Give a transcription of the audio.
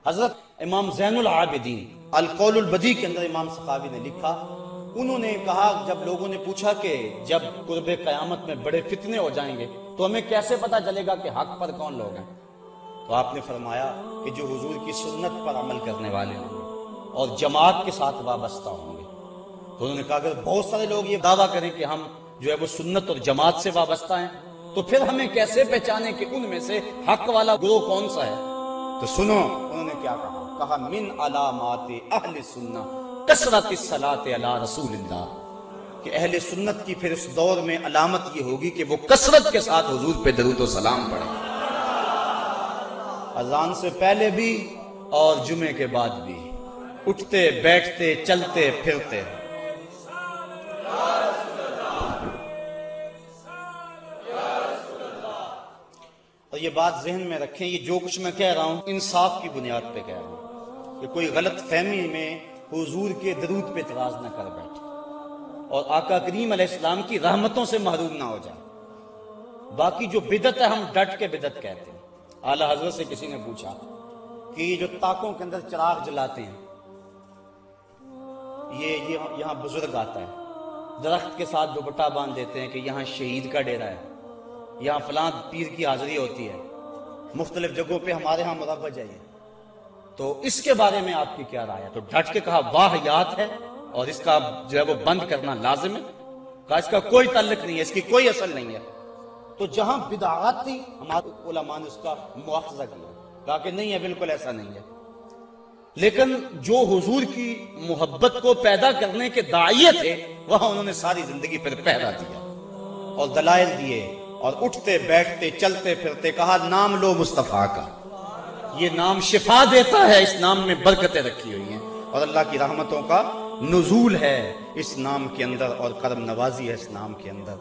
حضرت امام زین العابدین القول البدیع کے اندر امام سخاوی نے لکھا، انہوں نے کہا جب لوگوں نے پوچھا کہ جب قرب قیامت میں بڑے فتنے ہو جائیں گے تو ہمیں کیسے پتا چلے گا کہ حق پر کون لوگ ہیں، تو آپ نے فرمایا کہ جو حضور کی سنت پر عمل کرنے والے ہوں گے اور جماعت کے ساتھ وابستہ ہوں گے۔ تو انہوں نے کہا اگر بہت سارے لوگ یہ دعویٰ کریں کہ ہم جو ہے وہ سنت اور جماعت سے وابستہ ہیں تو پھر ہمیں کیسے پہچانے کہ ان میں سے حق والا گروہ کون سا ہے؟ تو سنو انہوں نے کیا کہا من علامات اہل سنہ کثرت الصلاۃ علی رسول اللہ، کہ اہل سنت کی پھر اس دور میں علامت یہ ہوگی کہ وہ کثرت کے ساتھ حضور پہ درود و سلام پڑھیں، اذان سے پہلے بھی اور جمعے کے بعد بھی، اٹھتے بیٹھتے چلتے پھرتے۔ اور یہ بات ذہن میں رکھیں، یہ جو کچھ میں کہہ رہا ہوں انصاف کی بنیاد پہ کہہ رہا ہوں کہ کوئی غلط فہمی میں حضور کے درود پہ اعتراض نہ کر بیٹھے اور آقا کریم علیہ السلام کی رحمتوں سے محروم نہ ہو جائے۔ باقی جو بدعت ہے ہم ڈٹ کے بدعت کہتے ہیں۔ اعلیٰ حضرت سے کسی نے پوچھا کہ یہ جو طاقوں کے اندر چراغ جلاتے ہیں، یہ یہاں بزرگ آتا ہے، درخت کے ساتھ دوپٹہ باندھ دیتے ہیں کہ یہاں شہید کا ڈیرا ہے، یہاں فلاں پیر کی حاضری ہوتی ہے، مختلف جگہوں پہ ہمارے ہاں مروج ہے، تو اس کے بارے میں آپ کی کیا رائے ہے؟ تو ڈٹ کے کہا واہیات ہے اور اس کا جو ہے وہ بند کرنا لازم ہے، کہا اس کا کوئی تعلق نہیں ہے، اس کی کوئی اصل نہیں ہے۔ تو جہاں بدعات تھی ہمارے علماء نے اس کا مواخذہ کیا، کہا کہ نہیں ہے، بالکل ایسا نہیں ہے، لیکن جو حضور کی محبت کو پیدا کرنے کے داعیے تھے وہاں انہوں نے ساری زندگی پر پہرا دیا اور دلائل دیے اور اٹھتے بیٹھتے چلتے پھرتے کہا نام لو مصطفیٰ کا، یہ نام شفا دیتا ہے، اس نام میں برکتیں رکھی ہوئی ہیں اور اللہ کی رحمتوں کا نزول ہے اس نام کے اندر اور کرم نوازی ہے اس نام کے اندر۔